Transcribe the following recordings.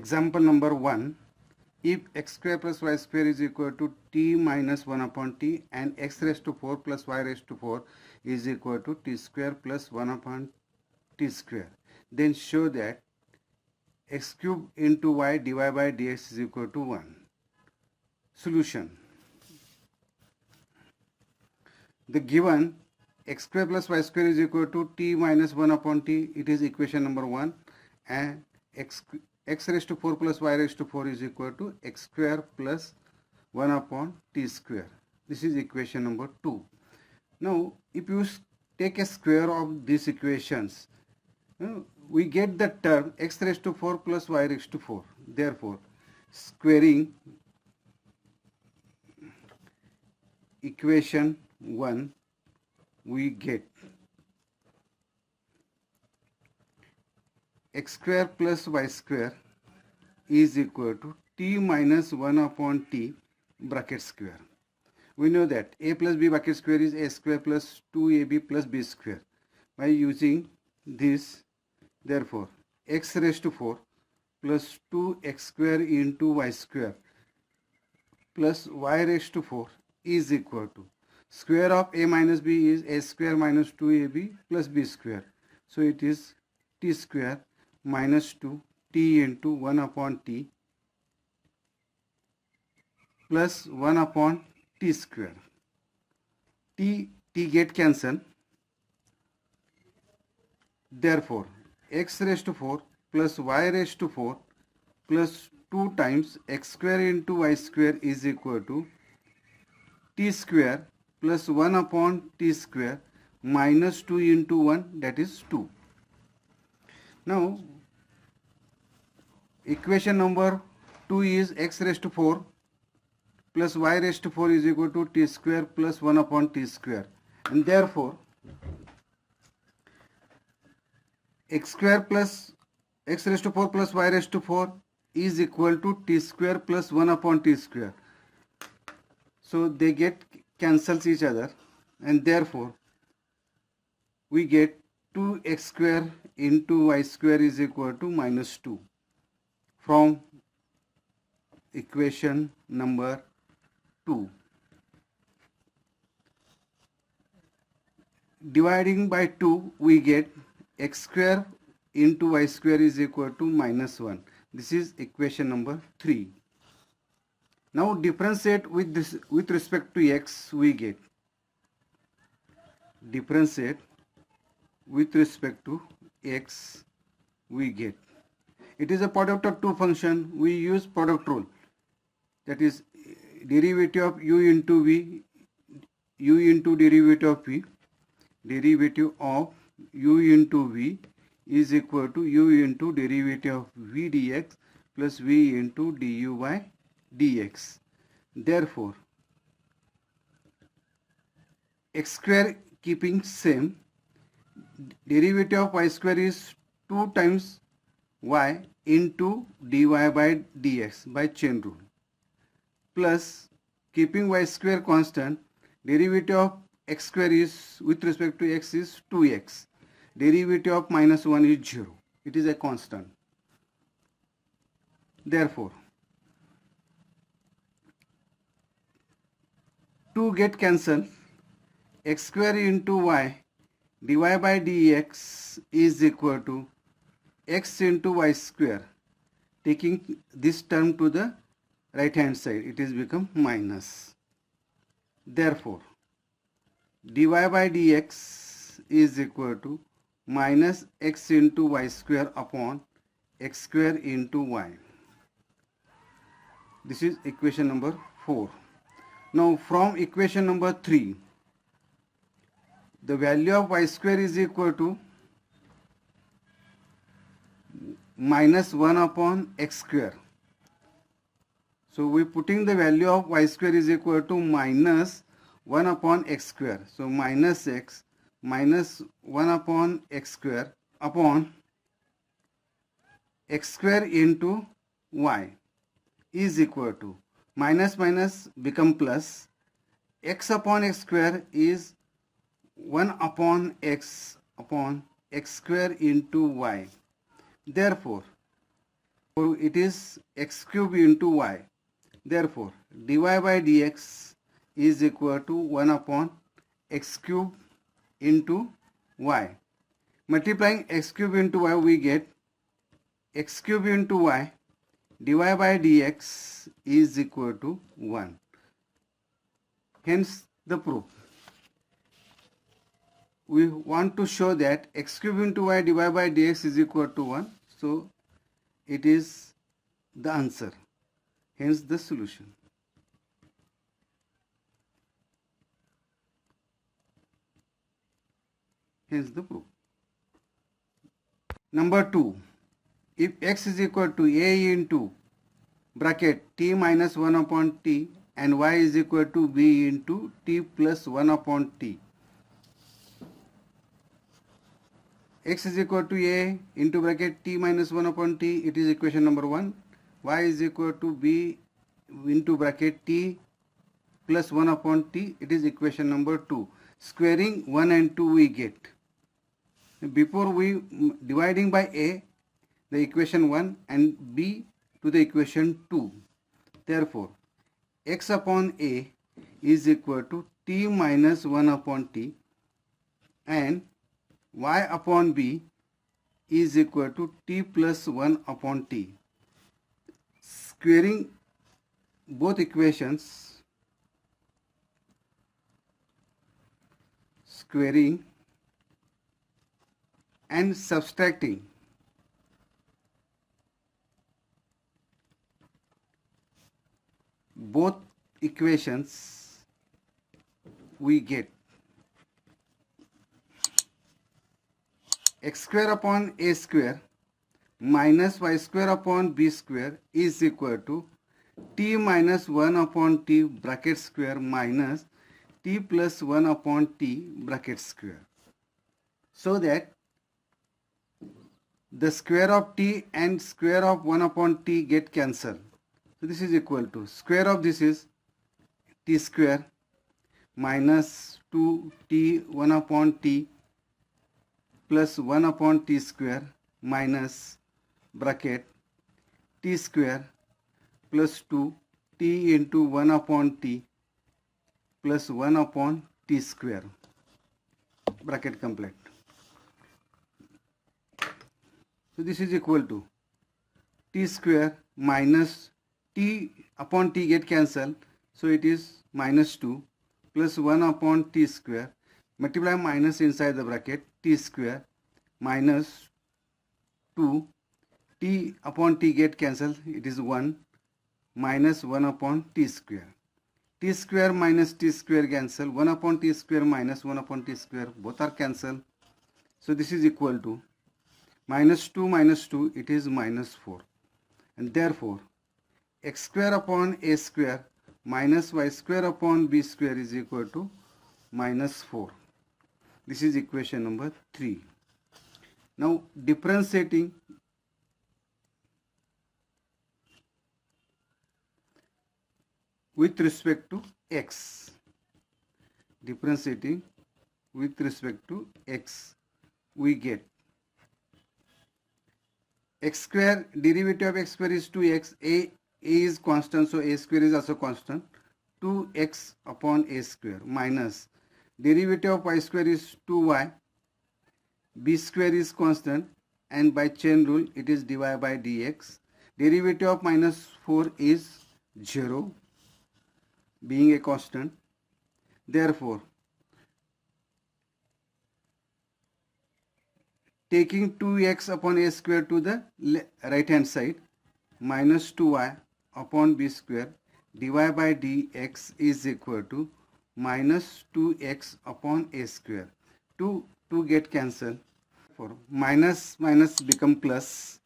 example number 1. If x square plus y square is equal to t minus 1 upon t and x raised to 4 plus y raised to 4 is equal to t square plus 1 upon t square, then show that x cube into y dy by dx is equal to 1. Solution. The given x square plus y square is equal to t minus 1 upon t, it is equation number 1, and x raised to 4 plus y raised to 4 is equal to x square plus 1 upon t square. This is equation number 2. Now, if you take a square of these equations, we get the term x raised to 4 plus y raised to 4. Therefore, squaring equation 1, we get x square plus y square is equal to t minus 1 upon t bracket square. We know that a plus b bracket square is a square plus 2ab plus b square. By using this, therefore, x raised to 4 plus 2x square into y square plus y raised to 4 is equal to square of a minus b is a square minus 2ab plus b square. So it is t square minus 2 t into 1 upon t plus 1 upon t square. T get cancelled. Therefore, x raised to 4 plus y raised to 4 plus 2 times x square into y square is equal to t square plus 1 upon t square minus 2 into 1, that is 2. Now, equation number 2 is x raised to 4 plus y raised to 4 is equal to t square plus 1 upon t square. And therefore, x square plus x raised to 4 plus y raised to 4 is equal to t square plus 1 upon t square. So they get cancels each other, and therefore we get 2x square into y square is equal to minus 2 from equation number 2. Dividing by 2, we get x square into y square is equal to minus 1. This is equation number 3. Now differentiate with this with respect to x, we get differentiate with respect to x, we get it is a product of two function. We use product rule, that is derivative of u into v, u into derivative of v, derivative of u into v is equal to u into derivative of v dx plus v into du by dx. Therefore, x square keeping same, derivative of y square is 2 times y into dy by dx by chain rule, plus keeping y square constant, derivative of x square is with respect to x is 2x, derivative of minus 1 is 0, it is a constant. Therefore, 2 get cancelled, x square into y dy by dx is equal to x into y square. Taking this term to the right hand side, it is become minus. Therefore, dy by dx is equal to minus x into y square upon x square into y. This is equation number 4. Now from equation number 3, the value of y square is equal to minus 1 upon x square. So we putting the value of y square is equal to minus 1 upon x square. So minus x minus 1 upon x square upon x square into y is equal to minus minus become plus, x upon x square is 1 upon x square into y. Therefore, it is x cube into y. Therefore, dy by dx is equal to 1 upon x cube into y. Multiplying x cube into y, we get x cube into y dy by dx is equal to 1. Hence the proof. We want to show that x cube into y dy by dx is equal to 1. So it is the answer. Hence the solution. Hence the proof. Number 2. If x is equal to a into bracket t minus 1 upon t and y is equal to b into t plus 1 upon t. X is equal to a into bracket t minus 1 upon t, it is equation number 1. Y is equal to b into bracket t plus 1 upon t, it is equation number 2. Squaring 1 and 2 we get. Before we dividing by a, the equation 1 and b to the equation 2. Therefore, x upon a is equal to t minus 1 upon t and y upon b is equal to t plus 1 upon t. Squaring both equations, squaring and subtracting both equations, we get x square upon a square minus y square upon b square is equal to t minus 1 upon t bracket square minus t plus 1 upon t bracket square. So that the square of t and square of 1 upon t get cancelled. So this is equal to square of this is t square minus 2t 1 upon t plus 1 upon t square minus bracket t square plus 2 t into 1 upon t plus 1 upon t square, bracket complete. So this is equal to t square minus t upon t get cancelled, so it is minus 2 plus 1 upon t square, multiply minus inside the bracket, t square minus 2 t upon t get cancelled, it is 1 minus 1 upon t square. T square minus t square cancel, 1 upon t square minus 1 upon t square, both are cancelled. So this is equal to minus 2, it is minus 4. And therefore, x square upon a square minus y square upon b square is equal to minus 4. This is equation number 3. Now differentiating with respect to x. Differentiating with respect to x, we get x square, derivative of x square is 2x, a is constant, so a square is also constant, 2x upon a square minus derivative of y square is 2y, b square is constant, and by chain rule it is dy by dx. Derivative of minus 4 is 0, being a constant. Therefore, taking 2x upon a square to the right hand side, minus 2y upon b square dy by dx is equal to minus 2x upon a square. 2 get cancelled. For minus become plus.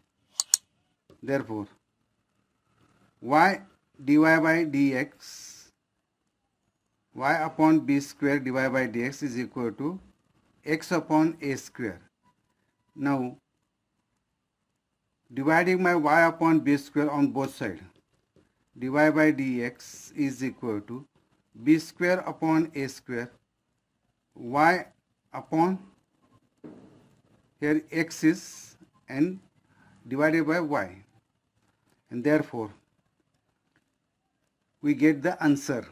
Therefore, y dy by dx, y upon b square dy by dx is equal to x upon a square. Now, dividing by y upon b square on both sides, dy by dx is equal to b square upon a square, y upon, here x is, and divided by y. and therefore we get the answer.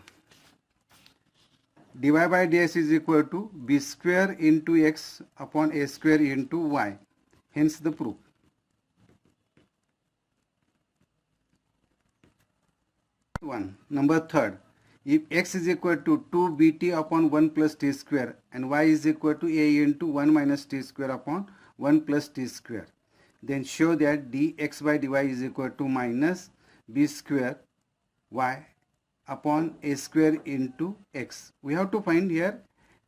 dy by dx is equal to b square into x upon a square into y. Hence the proof. Number third, if x is equal to 2bt upon 1 plus t square and y is equal to a into 1 minus t square upon 1 plus t square, then show that dx by dy is equal to minus b square y upon a square into x. We have to find here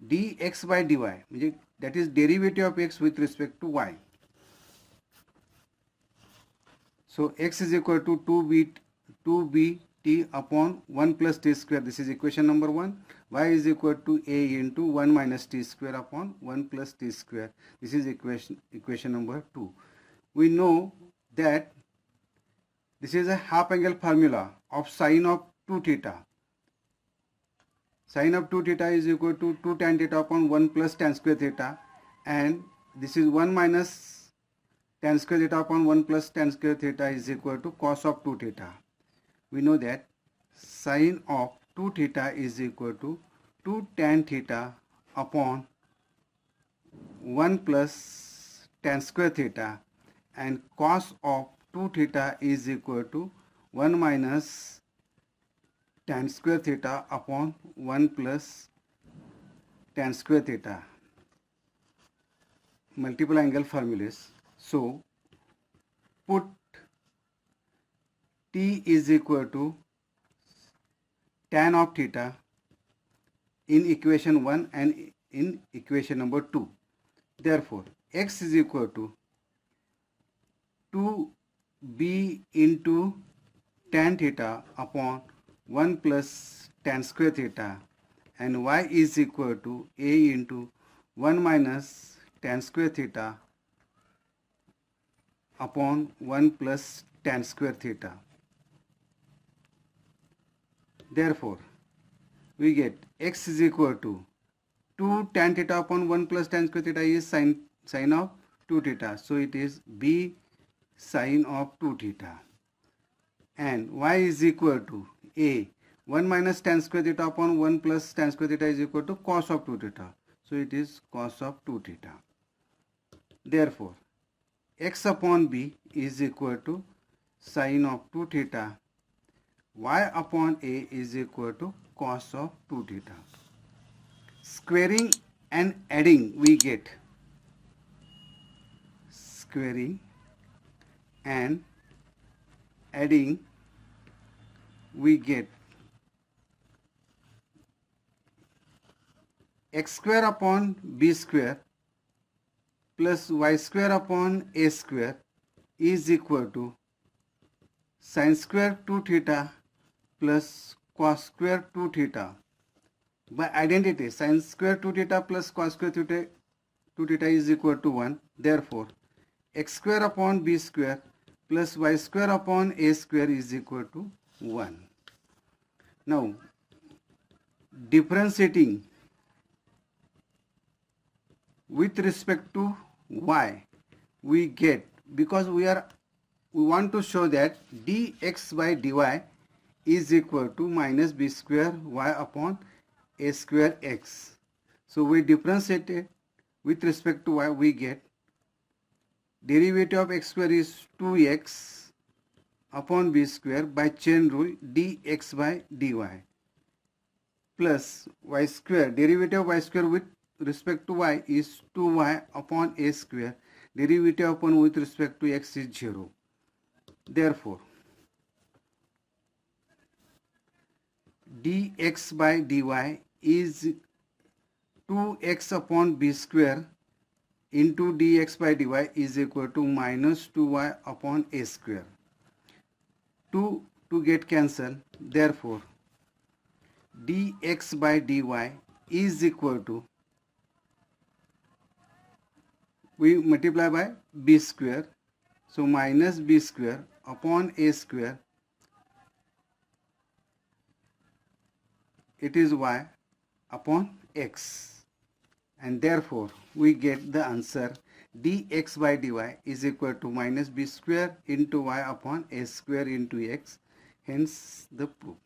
dx by dy, that is derivative of x with respect to y. So x is equal to 2bt upon 1 plus t square. This is equation number 1. Y is equal to a into 1 minus t square upon 1 plus t square. This is equation number 2. We know that this is a half angle formula of sine of 2 theta. Sine of 2 theta is equal to 2 tan theta upon 1 plus tan square theta, and this is 1 minus tan square theta upon 1 plus tan square theta is equal to cos of 2 theta. We know that sine of 2 theta is equal to 2 tan theta upon 1 plus tan square theta, and cos of 2 theta is equal to 1 minus tan square theta upon 1 plus tan square theta. Multiple angle formulas. So put t is equal to tan of theta in equation 1 and in equation number 2. Therefore, x is equal to 2b into tan theta upon 1 plus tan square theta, and y is equal to a into 1 minus tan square theta upon 1 plus tan square theta. Therefore, we get x is equal to 2 tan theta upon 1 plus tan square theta is sine of 2 theta. So it is b sine of 2 theta. And y is equal to a 1 minus tan square theta upon 1 plus tan square theta is equal to cos of 2 theta. So it is cos of 2 theta. Therefore, x upon b is equal to sine of 2 theta. Y upon a is equal to cos of 2 theta. Squaring and adding, we get squaring and adding, we get x square upon b square plus y square upon a square is equal to sin square 2 theta plus cos square 2 theta. By identity, sin square 2 theta plus cos square 2 theta is equal to 1. Therefore, x square upon b square plus y square upon a square is equal to 1. Now, differentiating with respect to y, we get, because we want to show that dx by dy is equal to minus b square y upon a square x. So we differentiate it with respect to y, we get derivative of x square is 2x upon b square by chain rule dx by dy plus y square, derivative of y square with respect to y is 2y upon a square, derivative upon with respect to x is 0. Therefore, dx by dy is 2x upon b square into dx by dy is equal to minus 2y upon a square. 2 to get cancelled. Therefore, dx by dy is equal to, we multiply by b square, so minus b square upon a square, it is y upon x, and therefore we get the answer dx by dy is equal to minus b square into y upon a square into x. Hence the proof.